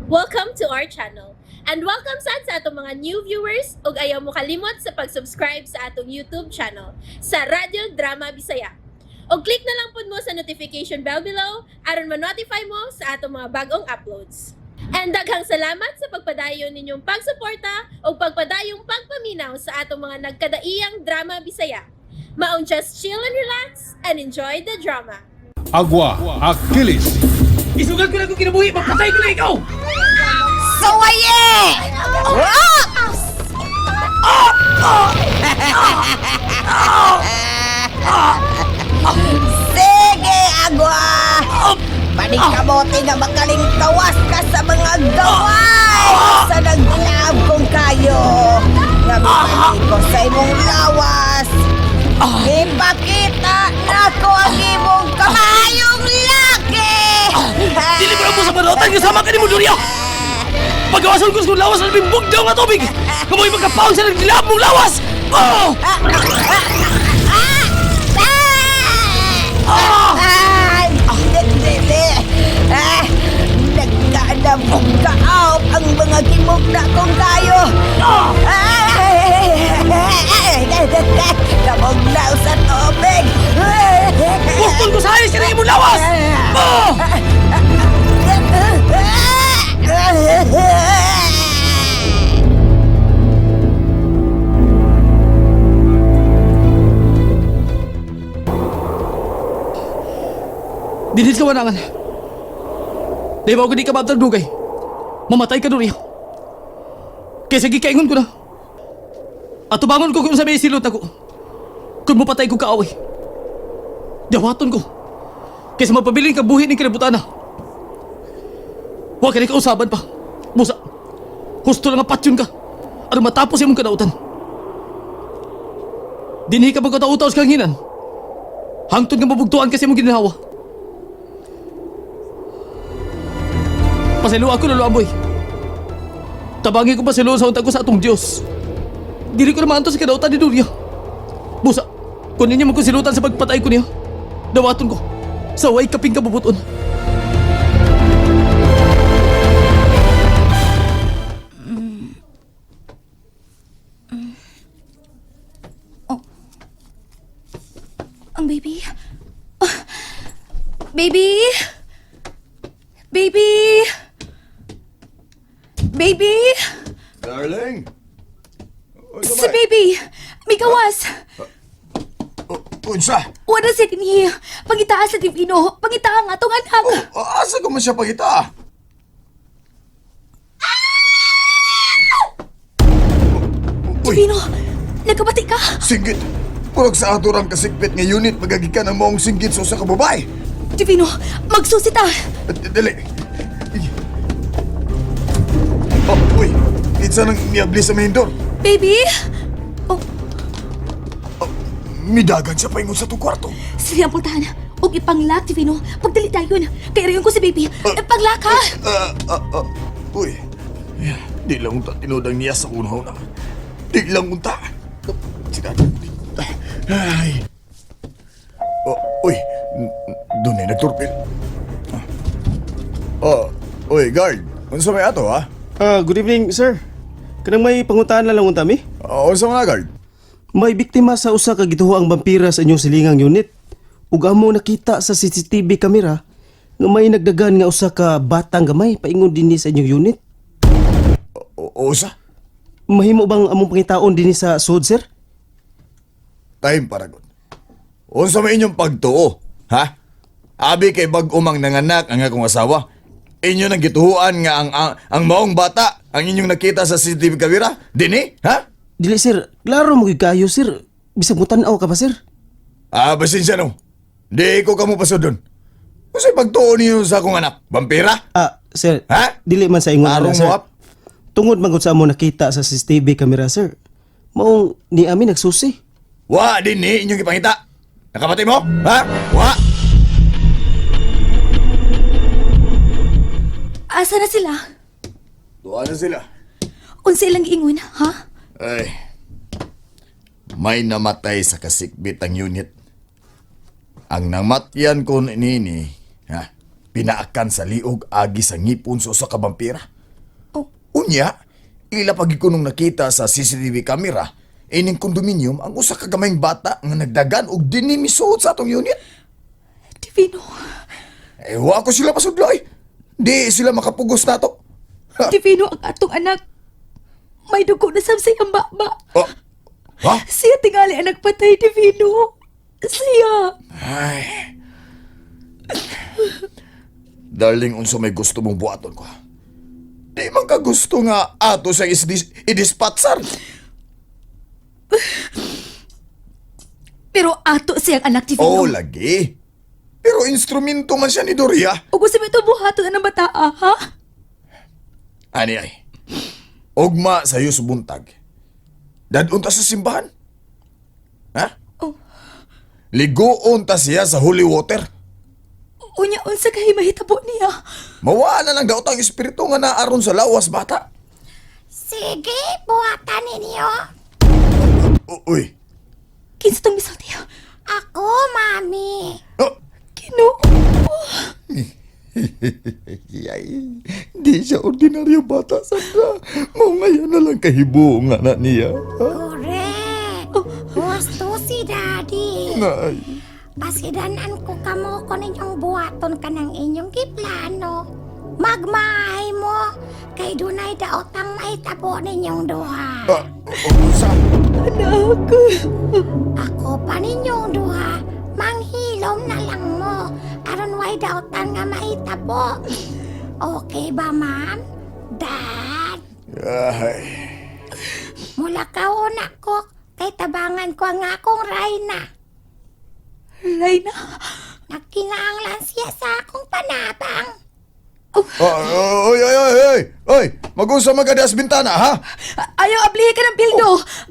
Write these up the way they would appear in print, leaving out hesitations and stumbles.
Welcome to our channel. And welcome sa atong mga new viewers ug ayaw mo kalimot sa pag-subscribe sa atong YouTube channel sa Radio Drama Bisaya. O click na lang pud mo sa notification bell below aron ma-notify mo sa atong mga bagong uploads. And daghang salamat sa pagpadayon ninyong pagsuporta o pagpadayong pagpaminaw sa atong mga nagkadaiyang Drama Bisaya. Maong just chill and relax and enjoy the drama. Agwa, Achilles. Isugal ko na kung kinabuhi, magpatay ko na ikaw! Sawaye! Sige, Agwa! Panikabote nga makaling kawas ka sa mga gaway sa naglab kong kayo nga mipalik ko sa imong lawas. Ipakita na ko ang imong kamayong laki! Dili mo na mo sa marotan nga sama ka ni mo, Doria! Pagawasan ko sa lawas na bimbog daw nga tubig! Kamoy magkapaon sa naglilab mong lawas! Oh! Nagkadabog kaop ang mga kimugna kong kayo! Kabog daw sa tubig! Bukton ko sa ayos ka na imong lawas! Oh! Dinit ka wanangan. Di ba ako di ka mabtagdugay? Mamatay ka, Doria. Kaya sige kaingon ko na. At tubangon ko kung sa may silot ako. Kung mapatay ko kaaway. Dawaton ko. Kaysa mapabiling ka buhi ng kalibutan na. Huwag ka na kausaban pa. Busa. Gusto lang patyon ka. Ano matapos yung kadautan. Dinhi ka magkatautaw sa kanginan. Hangtod nga mabugtuan kasi mong ginawa. Pasalo ako lalo amoy. Tabangi ko pasalo sa unta ko sa atong Diyos. Dili ko naman ito sa kadautan ni Doria. Busa. Kung ninyo magkusilutan sa pagpatay ko niya. Dawaton ko. Sa way kaping kabubuton. Ang baby? Oh, baby? Baby? Baby? Darling? Si baby! May gawas! Unsa? Wala siya dinhi. Pangitaan sa divino. Pangitaan nga itong anak. Asa ko man siya pagita? Divino, nagkabati ka? Singgit! Purag sa ato rang kasigpit nga unit magagikan ang maong singgit sa usa ka babae. Divino, magsusita! Dali. Uy! Itsa nang miabli sa mahindor. Baby? Oh, Midagan siya paingon sa itong kwarto. sige ang pultahan. Huwag ipanglak, Divino. Pagdali tayo na. Kaya rayon ko si baby. Ipanglak ha! Uy. Di lang unta tinudang niya sa unaw na. Di lang unta. Sige. Ay. Uy. Doon eh, nagturpil. Uy, guard. Unsa may ato, ha? Good evening, sir. Kanang may pangutaan na lang untami? Unsa mga guard? May biktima sa usa ka gituhoang vampira sa inyong silingang unit. Ug amo nakita sa CCTV camera nga may nagdagan nga usa ka batang gamay paingon dinhi sa inyong unit. Usa? Mahimo bang among pangitaon dinhi sa sud, sir? Time paragon. Unsa may inyong pagtuo, ha? Abi kay bag-umang nanganak ang akong asawa. Inyo nang gituhuan nga ang maong bata ang inyong nakita sa CCTV camera? Dini, ha? Dili, sir. Klaro mo gyud kayo, sir. Bisag mo tan-aw ka pa, sir. Pasensya no. Di ko kamo pasudon. Unsay pagtuo niyo sa akong anak? Vampira? Sir. Ha? Dili man sa ingon Arong ana, sir. mo up? Tungod man gud sa amo nakita sa CCTV camera, sir. Maong ni amin nagsusi. Wa din ni inyong ipangita. Nakapatay mo? Ha? Wa? Asa na sila? Tuwa na sila. Unsa ilang giingon, ha? Ay. May namatay sa kasikbit ang unit. Ang namatyan ko nini, ha, pinaakan sa liog agi sa ngipon sa usa ka vampira. Unya, ilapagi ko nung nakita sa CCTV camera, ining kondominium ang usa ka gamayng bata nga nagdagan og dinimisuot sa atong unit. Divino, Wa ko sila pasudloy. Di sila makapugos na to. Ha? Divino ang atong anak. May dugo na sa siyang baba. Oh. Ha? Siya tingali ang nagpatay, Divino. Siya. Ay. Darling, unsa may gusto mong buhaton ko? Di man ka gusto nga ato sa idispatsar. Pero ato siyang anak, Divino. Oo, lagi. Pero instrumento man siya ni Doria. O gusto mo ito buhato na ng bata, ha? Ani ay. Ugma sa'yo subuntag. Dadun ta sa simbahan. Ha? Oh. Ligoon ta siya sa holy water. Unya, unsa kahi mahitabo niya. Mawala lang daw tang espiritu nga naaron sa lawas bata. Sige, buhatan ninyo. Uy. Kinsa tong misalti, ha? Ako, Mami. Oh. Ginoo. Yay, di siya ordinaryo bata, Sandra. Mo ngayon na lang kahibungan na niya. Ha? Correct. Gusto si Daddy. Nay. Pasidanan ko kamo ko ninyong buhaton ka ng inyong giplano. Magmahay mo. Kay dunay daotang mahitabo ninyong duha. Sa? Anak. Ako pa ninyong duha. Manghilom na lang mo. Aron way daotan nga mahitabo. Okay ba, Ma'am? Dad? Ay. Mula kauna ko. Kay tabangan ko ang akong Rayna. Rayna. Nagkinahanglan siya sa akong panabang. Oy, oy, oy, oy. Oy, mag-usa magadas bintana, ha? Ayaw ablihe ka ng pildo.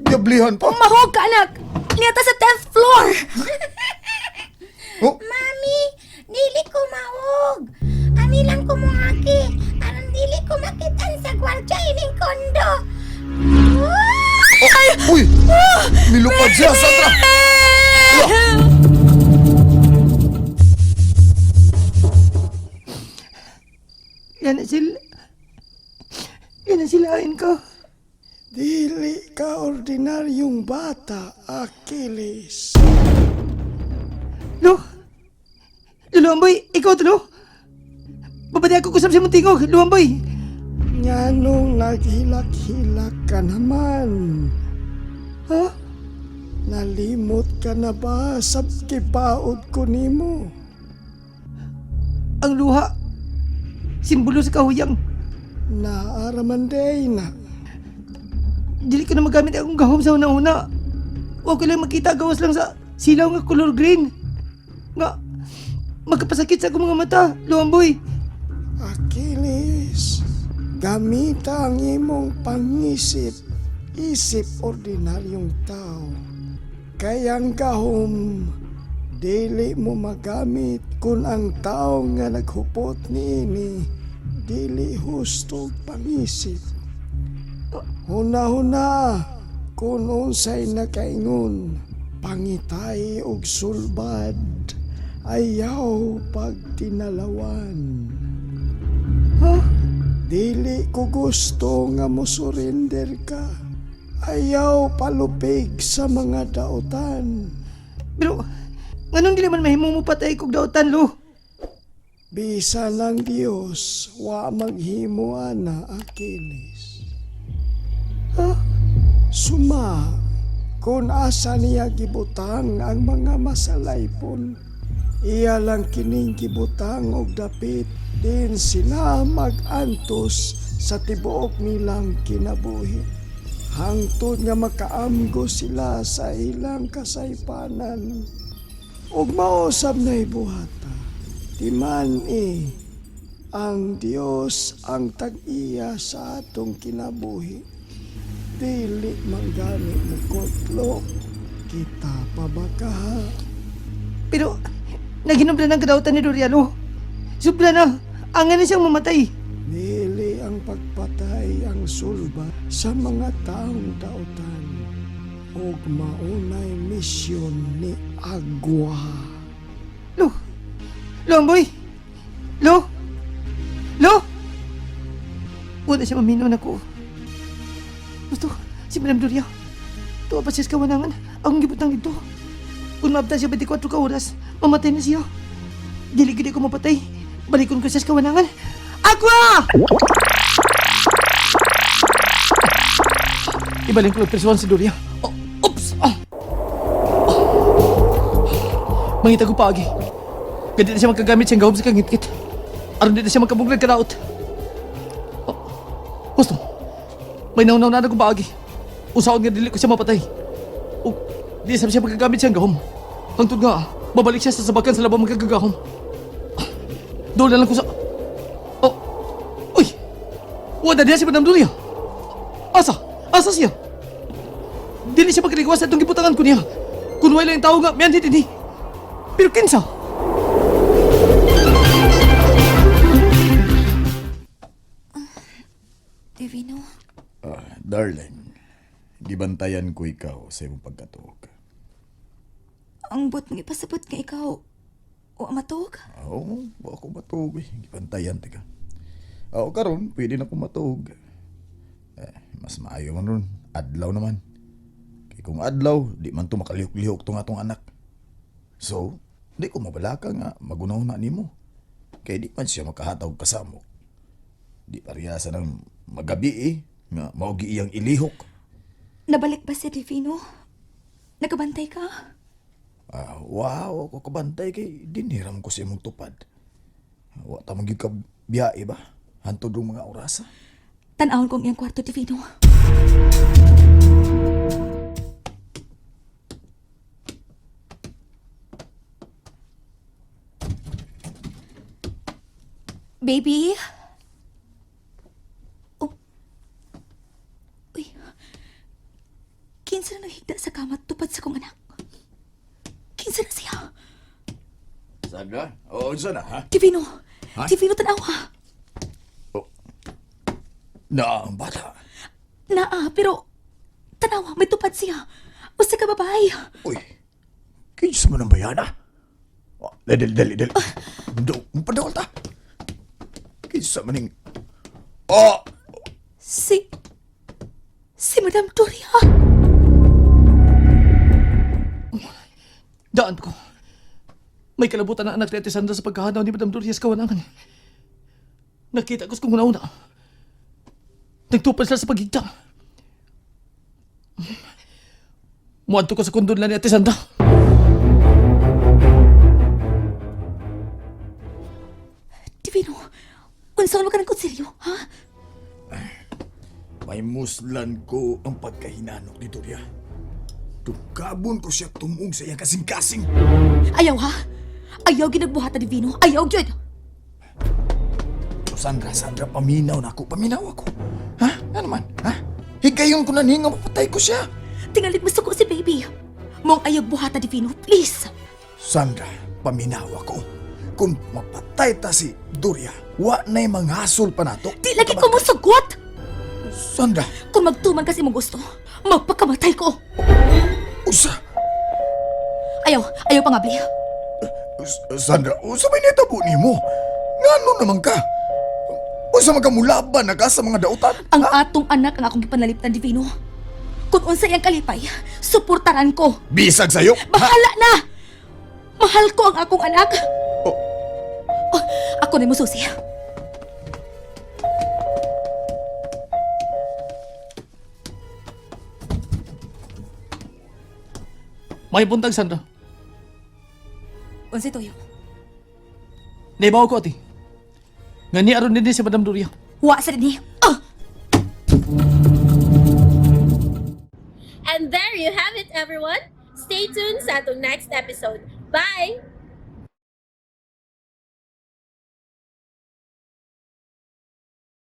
Gablihan pa. Mahog ka, anak. Niyata sa 10th floor. Oh, Mami, dili ko maog. Ani lang ko muagi. Aron dili ko makitan sa gwardya ining kondo. uy! Nilupad siya, Sandra! Yan na sila. Yan na silain ko. Dili ka ordinaryong bata, Achilles. Lo. Luamboy, ikaw to, no? Babadi ako kusap sa mong tingog, Luamboy. Nganong naghilak-hilak ka naman? Ha? Nalimot ka na ba sa kipaod ko nimo? Ang luha. Simbolo sa kahuyang. Naaraman day na. Dili ko na magamit akong gahom sa una-una. Huwag ko lang makita gawas lang sa silaw nga color green. Nga, magkapasakit sa akong mga mata, Luamboy. Achilles, gamita ang imong pangisip, isip ordinaryong tao. Kayang gahom, dili mo magamit kung ang tao nga naghupot niini, dili hustog pangisip. Huna-huna, kung unsay nakaingon, pangitay og sulbad, ayaw pagtinalawan. Ha? Dili ko gusto nga mo surrender ka. Ayaw palupig sa mga daotan. Pero, nganong dili man mahimo mo patay kog daotan, Lu? Bisa ng Diyos, wa maghimo ana, Achilles. Ha? Suma, kung asa niya gibutang ang mga masalaypon, iya lang kining gibutang og dapit din sila mag-antos sa tibuok nilang kinabuhi. Hangtod nga makaamgo sila sa ilang kasaypanan. Ug mausab na ibuhata, timan ang Dios ang tag-iya sa atong kinabuhi. Dili manggani mo kotlo, kita pabakaha. Pero, naginubla ng kadautan ni Doriano. Subla na, angan na siyang mamatay. Dili ang pagpatay ang sulba sa mga taong dautan. Og maunay misyon ni Agwa. Lu, Lu, Amboy. Lu, Lu. Wala siya maminaw na ko. Gusto, si Madam Doria. Tuwa pa siya sa kawanangan. Akong gibutang dito. Kung maabtan siya 24 ka oras, mamatay na siya. Dili gid ko mapatay. Balikon ko siya sa kawanangan. Aqua! Ibalin ko lang persuan si Doria. Oh, oops! Mangita ko paagi. Gadi na siya magkagamit siyang gawab sa kangit-kit. Aron di na siya magkabuglag karaot. Gusto, may naunaw na ko paagi. Usaon nga dili ko siya mapatay. O, di sabi siya magkagamit siyang gawam. Hangtod nga, babalik siya sa sabakan sa labang magkagagahom. Doon na lang ko sa... Oh, uy! Wala niya si Madam Doria. Asa? Asa siya? Dili siya magkaligwas sa itong giputangan ko niya. Kung wala yung tao nga, miyan din eh. Pero kinsa? Divino, Darling, gibantayan ko ikaw sa iyong pagkatuog. ang bot ng ipasabot nga ikaw. O matog? Oo, ako matug eh. Gibantayan, teka. Oo, karon pwede na ko matug. Mas maayo man ron. Adlaw naman. Kaya kung adlaw, di man to makalihok-lihok tong atong anak. So, di ko mabalaka nga magunaw na nimo. Kaya di man siya makahatag kasamo. Di parehasa ng magabi eh, nga maugi iyang ilihok. Nabalik ba si Divino? Nagabantay ka? Wow, ako kabantay kay diniram ko sa imong tupad. Wa ta magyud ka biyahe ba? Hantod ang mga orasa. Tanawon kong iyang kwarto, Divino. Baby? Oh. Uy. Kinsa na naghigda sa kama tupad sa kong anak? Kinsa na siya? Sandra? Oo, sana ha? Divino! Ha? Divino, tanawa! Na ang bata. Naa, pero tanawa, may tupad siya. Basta ka babae. Uy, kinsa mo ng bayana? Dali. Padawal ta. Kinsa maning... Si Madam Doria. Daan ko. May kalabutan na anak ni Ate Sandra sa pagkahanaw ni Madam Doria sa kawanangan. Nakita ko sa kung una. Nagtupad sila sa paghigta. Muadto ko sa kundon lang ni Ate Sandra. Divino, unsaon mo ka ng konsilyo, ha? May muslan ko ang pagkahinanok ni Doria. Tugkabon ko siya tumong sa iyang kasing-kasing. Ayaw, ha? Ayaw ginagbuhata, Divino. Ayaw yun. Sandra, paminaw na ako. Paminaw ako. Ha? Ano man? Ha? Higayon ko na niya nga mapatay ko siya. Tingalit mo suko si baby. Mong ayaw buhata, Divino. Please. Sandra, paminaw ako. Kung mapatay ta si Doria, wa na'y manghasol pa nato. Di lagi ko mo sugot. Sandra, Kung magtuman kasi mo gusto, magpakamatay ko. usa. Ayaw pangabli. Sandra, usa may netabo ni mo. Ngano naman ka? Usa magamulaban na ka sa mga dautan. Ang atong anak ang akong gipanaliptan, Divino. Kung unsa iyang kalipay, suportaran ko. Bisag sa'yo. Bahala na! Mahal ko ang akong anak. Oh, ako na mo susi. May buntag, Sandra. Unsa toyo? Naibaw ko, Ate. Nga ni aron din si Madam Doria. Wa sa ni. And there you have it, everyone. Stay tuned sa atong next episode. Bye!